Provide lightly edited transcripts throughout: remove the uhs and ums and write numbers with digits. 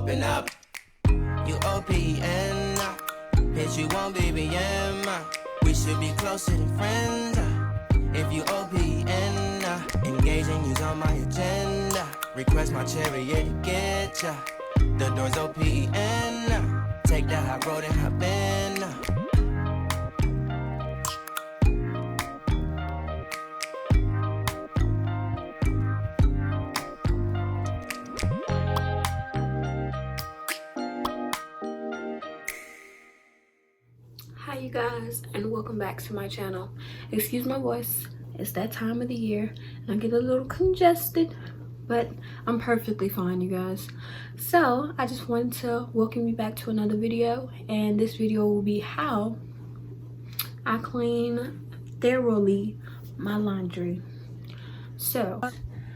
open up. You OPN, bitch, you won't BBM. We should be closer than friends. If you OPN, engaging you's on my agenda. Request my chariot to get ya. The door's OPN. Take that hot road and hop in. Hi you guys, and welcome back to my channel. Excuse my voice, it's that time of the year and I get a little congested, but I'm perfectly fine, you guys. So I just wanted to welcome you back to another video, and this video will be how I clean thoroughly my laundry. So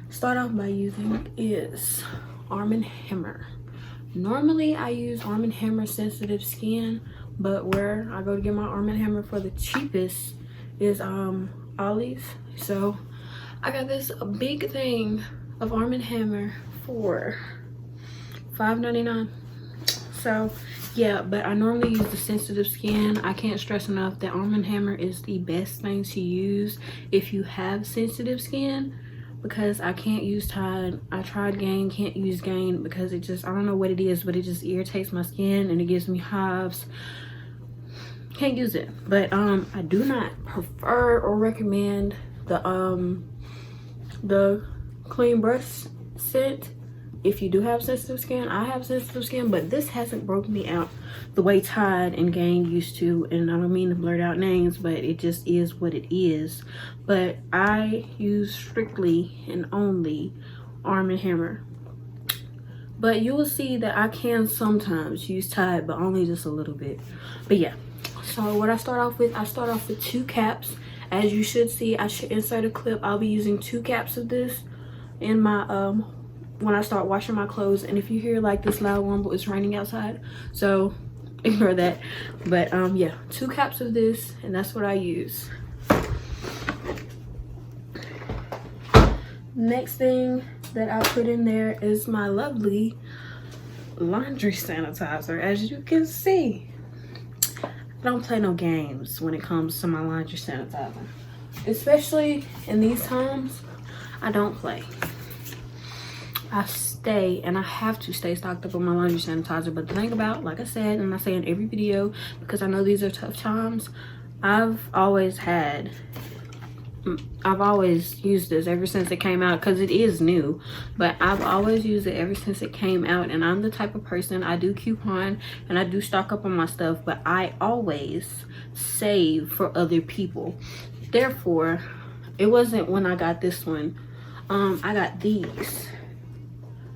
start off by using is Arm & Hammer. Normally I use Arm & Hammer Sensitive Skin, but where I go to get my Arm & Hammer for the cheapest is Ollie's. So I got this big thing of Arm & Hammer for $5.99. So yeah, but I normally use the sensitive skin. I can't stress enough that Arm & Hammer is the best thing to use if you have sensitive skin, because I can't use Tide. I tried Gain, can't use Gain because it just, I don't know what it is, but it just irritates my skin and it gives me hives. Can't use it. But I do not prefer or recommend the clean brush scent if you do have sensitive skin. I have sensitive skin, but this hasn't broken me out the way Tide and Gain used to. And I don't mean to blurt out names, but it just is what it is. But I use strictly and only Arm & Hammer. But you will see that I can sometimes use Tide, but only just a little bit. But yeah, so what I start off with 2 caps. As you should see, I should insert a clip. I'll be using 2 caps of this in my when I start washing my clothes. And if you hear like this loud rumble, it's raining outside, so ignore that. But yeah, 2 caps of this, and that's what I use. Next thing that I put in there is my lovely laundry sanitizer. As you can see, I don't play no games when it comes to my laundry sanitizer, especially in these times. I don't play. I stay, and I have to stay stocked up on my laundry sanitizer. But the thing about, like I said, and I say in every video, because I know these are tough times, I've always used this ever since it came out, because it is new, but I've always used it ever since it came out. And I'm the type of person, I do coupon and I do stock up on my stuff, but I always save for other people. Therefore, it wasn't when I got this one. I got these.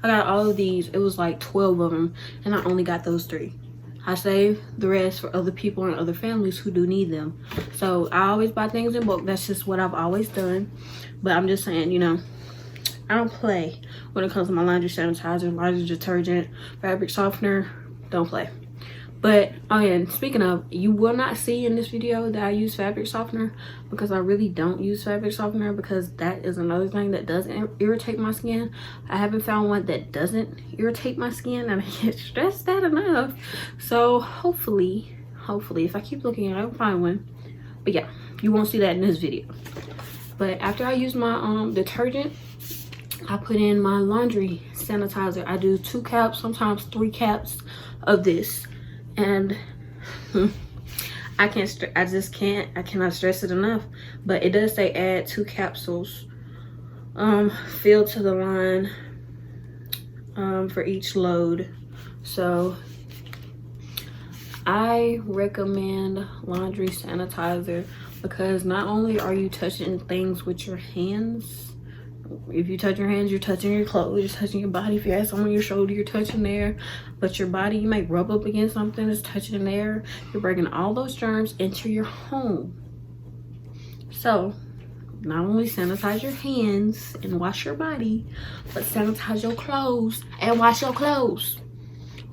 I got all of these. It was like 12 of them, and I only got those 3. I save the rest for other people and other families who do need them. So I always buy things in bulk. That's just what I've always done. But I'm just saying, you know, I don't play when it comes to my laundry sanitizer, laundry detergent, fabric softener. Don't play. But oh yeah, and speaking of, you will not see in this video that I use fabric softener, because I really don't use fabric softener, because that is another thing that does irritate my skin. I haven't found one that doesn't irritate my skin, and I can't stress that enough. So hopefully if I keep looking, I'll find one. But yeah, you won't see that in this video. But after I use my detergent, I put in my laundry sanitizer. I do 2 caps, sometimes 3 caps of this. And I cannot stress it enough. But it does say add 2 capsules filled to the line for each load. So I recommend laundry sanitizer, because not only are you touching things with your hands. If you touch your hands, you're touching your clothes, you're touching your body. If you have something on your shoulder, you're touching there. But your body, you might rub up against something that's touching there. You're bringing all those germs into your home. So not only sanitize your hands and wash your body, but sanitize your clothes and wash your clothes.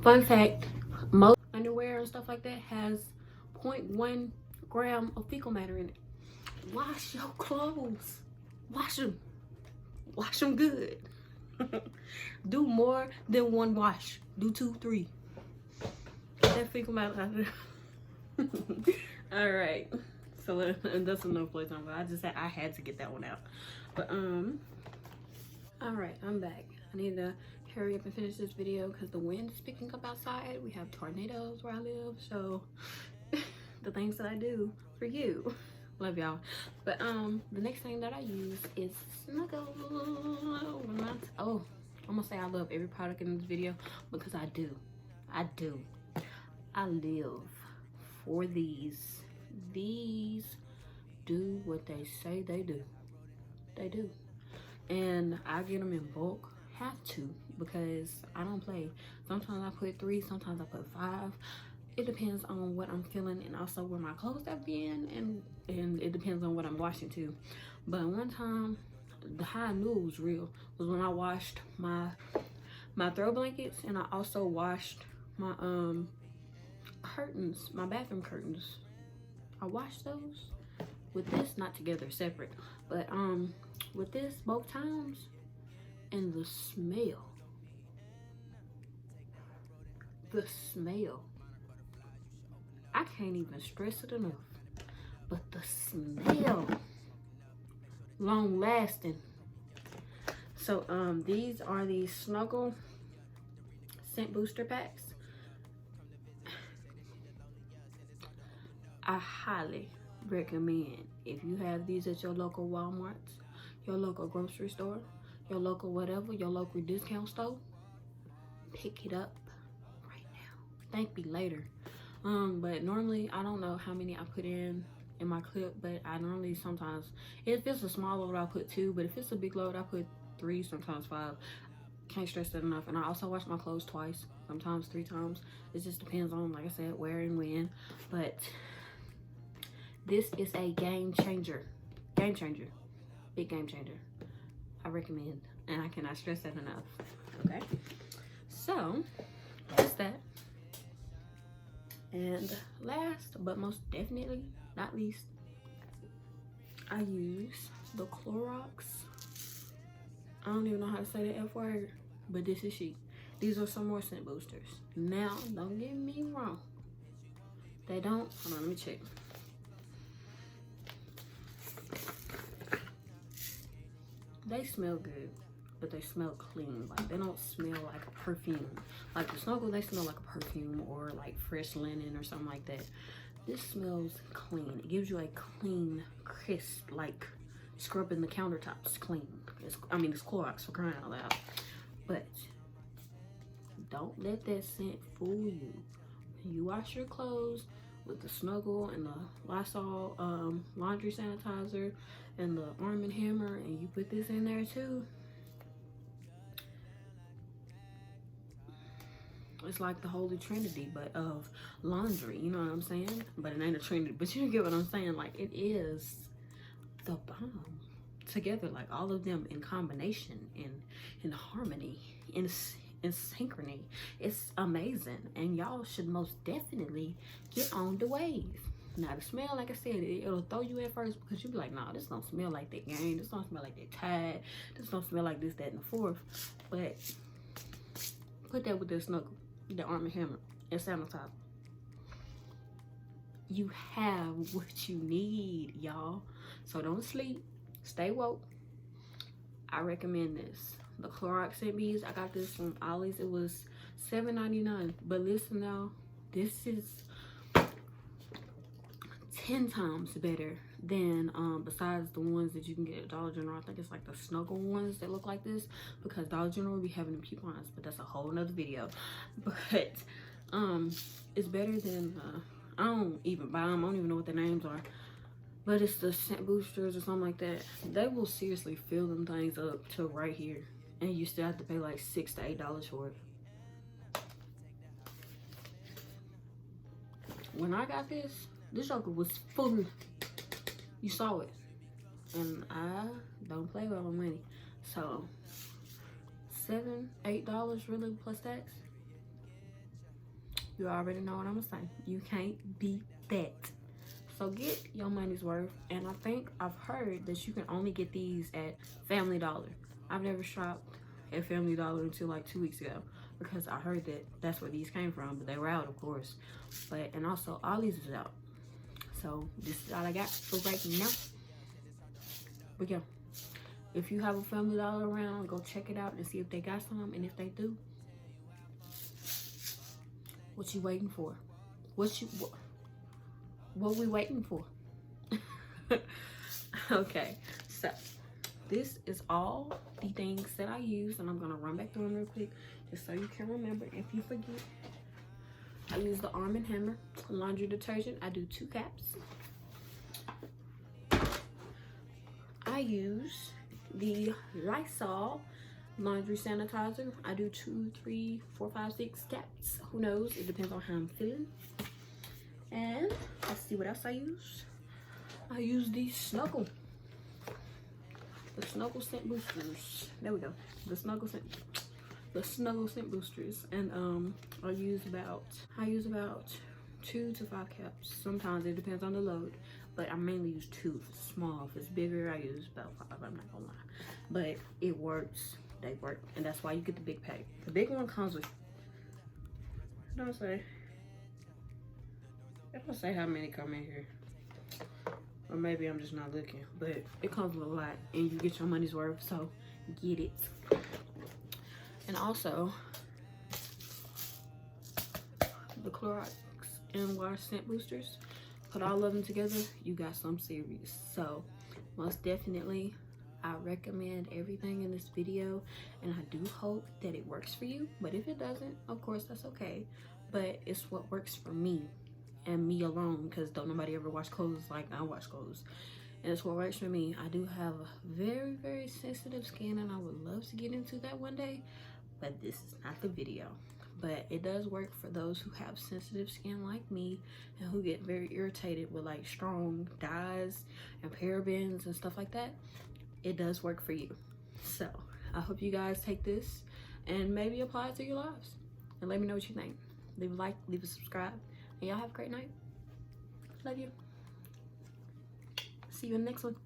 Fun fact, most underwear and stuff like that has 0.1 gram of fecal matter in it. Wash your clothes. Wash them good. Do more than one wash. Do 2, 3. Get that fecal matter out of there. All right. So that's enough playtime. But I just said I had to get that one out. But all right, I'm back. I need to hurry up and finish this video because the wind is picking up outside. We have tornadoes where I live, so the things that I do for you. Love y'all. But the next thing that I use is Snuggle. Oh, I'm gonna say I love every product in this video because I do. I live for these. These do what they say they do. They do. And I get them in bulk. Have to, because I don't play. Sometimes I put 3, sometimes I put 5. It depends on what I'm feeling and also where my clothes have been, and it depends on what I'm washing too. But one time, how I knew it was real was when I washed my throw blankets, and I also washed my curtains, my bathroom curtains. I washed those with this, not together, separate, but with this both times. And the smell, I can't even stress it enough, but the smell, long lasting. So these are the Snuggle scent booster packs. I highly recommend, if you have these at your local Walmarts, your local grocery store, your local whatever, your local discount store, pick it up right now. Thank me later. But normally I don't know how many I put in my clip, but I normally sometimes, if it's a small load I put 2, but if it's a big load I put 3, sometimes 5. Can't stress that enough. And I also wash my clothes twice, sometimes 3 times. It just depends on, like I said, where and when. But this is a game changer, big game changer. I recommend, and I cannot stress that enough. Okay, so that's that. And last but most definitely not least, I use the Clorox. I don't even know how to say the F word, but this is she. These are some more scent boosters. Now, don't get me wrong. They don't, hold on, let me check. They smell good, but they smell clean. Like, they don't smell like a perfume. Like the Snuggle, they smell like a perfume or like fresh linen or something like that. This smells clean. It gives you a clean, crisp, like scrubbing the countertops clean. It's Clorox, for crying out loud. But don't let that scent fool you. When you wash your clothes with the Snuggle and the Lysol laundry sanitizer and the Arm & Hammer, and you put this in there too, it's like the holy trinity, but of laundry, you know what I'm saying? But it ain't a trinity, but you get what I'm saying. Like, it is the bomb together, like all of them in combination, in harmony, in synchrony. It's amazing, and y'all should most definitely get on the wave. Now, the smell, like I said, it'll throw you at first because you'll be like, nah, this don't smell like that game, this don't smell like that Tide, this don't smell like this, that, and the fourth. But put that with the Snuggle, the Arm & Hammer, and sanitizer. You have what you need, y'all. So don't sleep, stay woke. I recommend this. The Clorox scent beads, I got this from Ollie's. It was $7.99. But listen now, this is 10 times better than besides the ones that you can get at Dollar General. I think it's like the Snuggle ones that look like this, because Dollar General will be having them coupons, but that's a whole nother video. But it's better than I don't even buy them. I don't even know what their names are. But it's the scent boosters or something like that. They will seriously fill them things up to right here. And you still have to pay like $6 to $8 for it. When I got this joker was full. You saw it. And I don't play with my money. So $7, $8 really plus tax. You already know what I'm gonna say. You can't beat that. So get your money's worth. And I think I've heard that you can only get these at Family Dollar. I've never shopped at Family Dollar until like 2 weeks ago, because I heard that that's where these came from, but they were out, of course. But, and also Ollie's is out. So this is all I got for right now. But yeah, if you have a Family Dollar around, go check it out and see if they got some. And if they do, what you waiting for? What we waiting for? Okay, so this is all the things that I use, and I'm gonna run back through them real quick just so you can remember if you forget. I use the Arm & Hammer laundry detergent. I do 2 caps. I use the Lysol laundry sanitizer. I do 2, 3, 4, 5, 6 caps. Who knows? It depends on how I'm feeling. And let's see what else I use. I use the Snuggle scent boosters. There we go. The Snuggle scent boosters. And I use about 2 to 5 caps. Sometimes it depends on the load, but I mainly use 2. If it's small, if it's bigger, I use about 5. I'm not gonna lie, but it works. They work, and that's why you get the big pack. The big one comes with, it don't say how many come in here, or maybe I'm just not looking, but it comes with a lot, and you get your money's worth, so get it. And also the Clorox and water scent boosters, put all of them together, you got some serious. So most definitely I recommend everything in this video, and I do hope that it works for you. But if it doesn't, of course, that's okay. But it's what works for me and me alone, because don't nobody ever wash clothes like I wash clothes. And it's what works for me. I do have a very, very sensitive skin, and I would love to get into that one day, but this is not the video. But it does work for those who have sensitive skin like me, and who get very irritated with like strong dyes and parabens and stuff like that. It does work for you. So I hope you guys take this and maybe apply it to your lives, and let me know what you think. Leave a like, leave a subscribe, and y'all have a great night. Love you. See you in the next one.